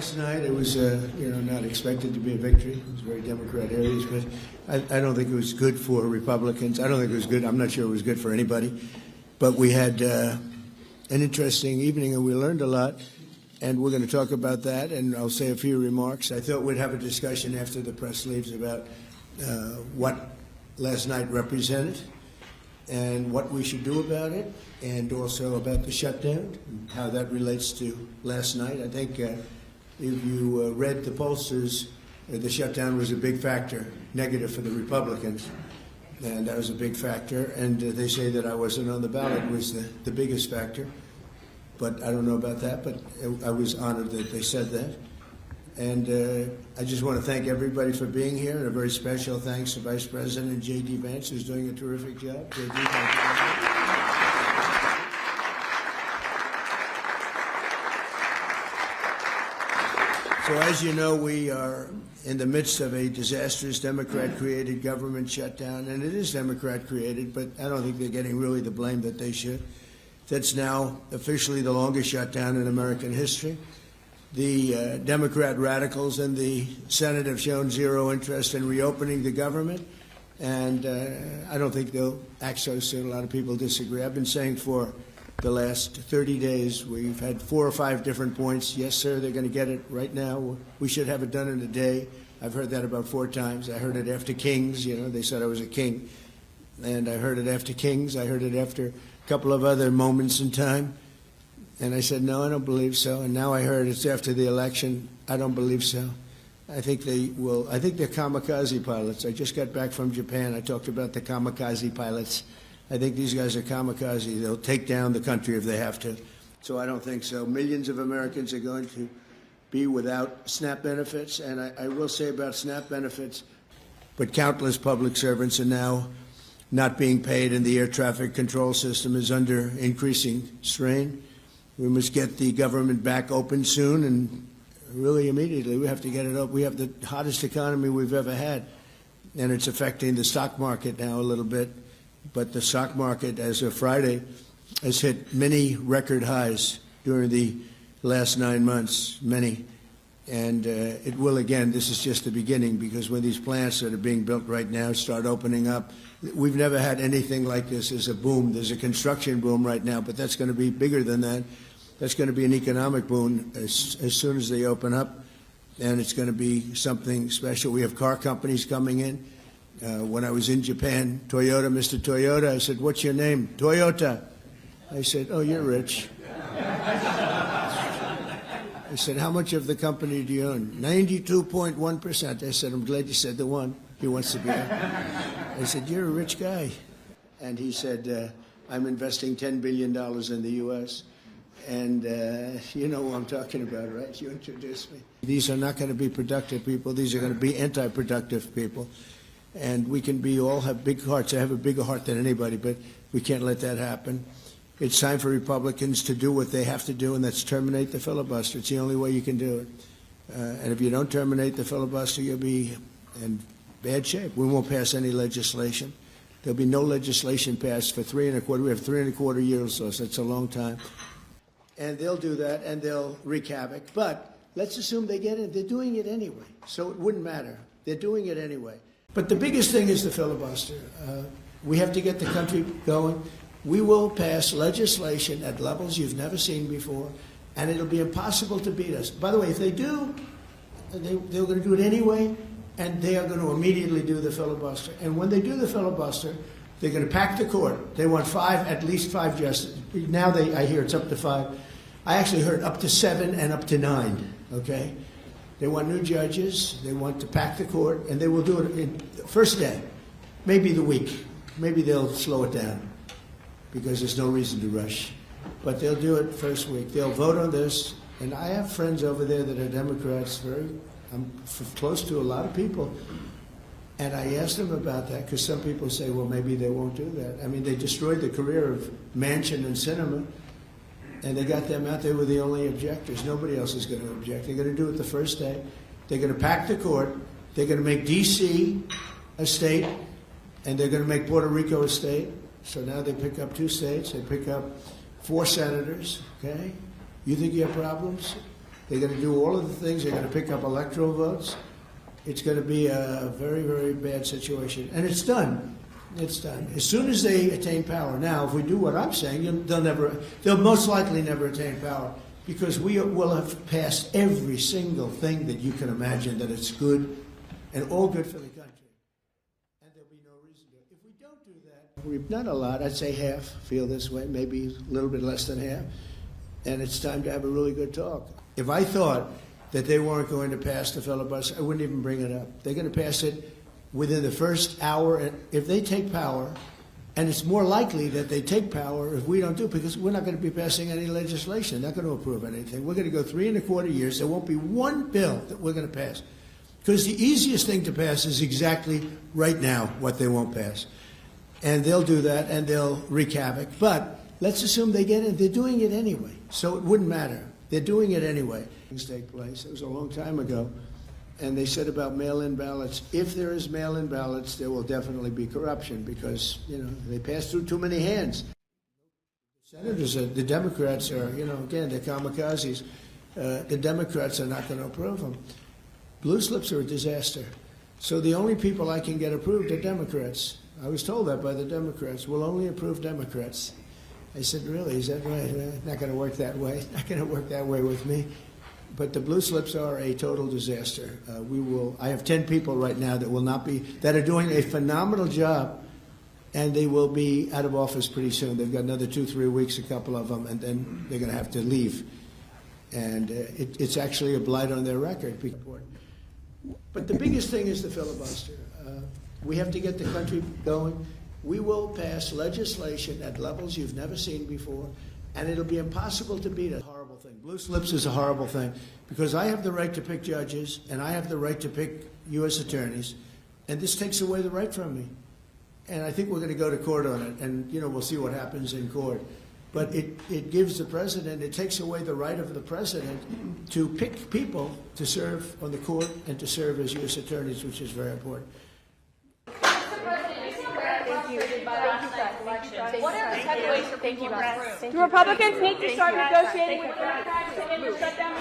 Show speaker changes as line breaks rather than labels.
Last night, it was, not expected to be a victory. It was very Democrat areas, but I don't think it was good for Republicans. I don't think it was good. I'm not sure it was good for anybody. But we had an interesting evening, and we learned a lot, and we're going to talk about that, and I'll say a few remarks. I thought we'd have a discussion after the press leaves about what last night represented and what we should do about it, and also about the shutdown, and how that relates to last night. I think if you read the pollsters, the shutdown was a big factor, negative for the Republicans, and that was a big factor. And they say that I wasn't on the ballot was the biggest factor, but I don't know about that, but I was honored that they said that. And I just want to thank everybody for being here, and a very special thanks to Vice President J.D. Vance, who's doing a terrific job. J.D., thank you. So as you know, we are in the midst of a disastrous Democrat-created government shutdown, and it is Democrat-created, but I don't think they're getting really the blame that they should. That's now officially the longest shutdown in American history. The Democrat radicals in the Senate have shown zero interest in reopening the government, and I don't think they'll act so soon. A lot of people disagree. I've been saying for the last 30 days, we've had 4 or 5 different points. Yes, sir, they're going to get it right now. We should have it done in a day. I've heard that about 4 times. I heard it after Kings. They said I was a king. And I heard it after Kings. I heard it after a couple of other moments in time. And I said, no, I don't believe so. And now I heard it's after the election. I don't believe so. I think they will. I think they're kamikaze pilots. I just got back from Japan. I talked about the kamikaze pilots. I think these guys are kamikaze. They'll take down the country if they have to. So I don't think so. Millions of Americans are going to be without SNAP benefits. And I will say about SNAP benefits, but countless public servants are now not being paid, and the air traffic control system is under increasing strain. We must get the government back open soon, and really immediately. We have to get it up. We have the hottest economy we've ever had, and it's affecting the stock market now a little bit. But the stock market, as of Friday, has hit many record highs during the last 9 months, many. And it will again. This is just the beginning, because when these plants that are being built right now start opening up, we've never had anything like this. There's a boom. There's a construction boom right now, but that's going to be bigger than that. That's going to be an economic boom as soon as they open up, and it's going to be something special. We have car companies coming in. When I was in Japan, Toyota, Mr. Toyota, I said, what's your name? Toyota. I said, oh, you're rich. I said, how much of the company do you own? 92.1%. I said, I'm glad you said the one. He wants to be there. I said, you're a rich guy. And he said, I'm investing $10 billion in the U.S., and you know who I'm talking about, right? You introduced me. These are not going to be productive people. These are going to be anti-productive people. And we can all have big hearts. I have a bigger heart than anybody, but we can't let that happen. It's time for Republicans to do what they have to do, and that's terminate the filibuster. It's the only way you can do it. And if you don't terminate the filibuster, you'll be in bad shape. We won't pass any legislation. There'll be no legislation passed for 3 1/4. We have 3 1/4 years, so that's a long time. And they'll do that, and they'll wreak havoc. But let's assume they get it. They're doing it anyway, so it wouldn't matter. They're doing it anyway. But the biggest thing is the filibuster. We have to get the country going. We will pass legislation at levels you've never seen before, and it'll be impossible to beat us. By the way, if they do, they're going to do it anyway, and they are going to immediately do the filibuster. And when they do the filibuster, they're going to pack the court. They want at least five justices. Now I hear it's up to 5. I actually heard up to 7 and up to 9, okay? They want new judges. They want to pack the court, and they will do it in the first day, maybe the week. Maybe they'll slow it down because there's no reason to rush. But they'll do it first week. They'll vote on this. And I have friends over there that are Democrats. I'm close to a lot of people. And I asked them about that because some people say, well, maybe they won't do that. I mean, they destroyed the career of Manchin and Sinema, and they got them out. They were the only objectors. Nobody else is going to object. They're going to do it the first day. They're going to pack the court. They're going to make D.C. a state, and they're going to make Puerto Rico a state. So now they pick up 2 states. They pick up 4 senators, okay? You think you have problems? They're going to do all of the things. They're going to pick up electoral votes. It's going to be a very, very bad situation. And it's done. It's done. As soon as they attain power. Now, if we do what I'm saying, they'll most likely never attain power, because we will have passed every single thing that you can imagine that it's good and all good for the country. And there'll be no reason to. If we don't do that, we've not a lot. I'd say half feel this way, maybe a little bit less than half. And it's time to have a really good talk. If I thought that they weren't going to pass the filibuster, I wouldn't even bring it up. They're going to pass it within the first hour. If they take power, and it's more likely that they take power if we don't do it, because we're not going to be passing any legislation. They're not going to approve anything. We're going to go 3¼ years. There won't be one bill that we're going to pass. Because the easiest thing to pass is exactly right now what they won't pass. And they'll do that, and they'll wreak havoc. But let's assume they get it. They're doing it anyway, so it wouldn't matter. They're doing it anyway. Things take place. It was a long time ago. And they said about mail-in ballots, if there is mail-in ballots, there will definitely be corruption, because, they pass through too many hands. Senators, the Democrats are, again, they're kamikazes. The Democrats are not going to approve them. Blue slips are a disaster. So the only people I can get approved are Democrats. I was told that by the Democrats. We'll only approve Democrats. I said, really, is that right? Not going to work that way. Not going to work that way with me. But the blue slips are a total disaster. I have 10 people right now that are doing a phenomenal job, and they will be out of office pretty soon. They've got another 2-3 weeks, a couple of them, and then they're going to have to leave. And it's actually a blight on their record. But the biggest thing is the filibuster. We have to get the country going. We will pass legislation at levels you've never seen before, and it'll be impossible to beat it. Horrible thing. Blue slips is a horrible thing, because I have the right to pick judges, and I have the right to pick U.S. attorneys, and this takes away the right from me. And I think we're going to go to court on it, and we'll see what happens in court. But it gives the president, it takes away the right of the president to pick people to serve on the court and to serve as U.S. attorneys, which is very important.
What are the takeaways for people in this room?
Do Republicans need to start negotiating with Democrats to end the shutdown?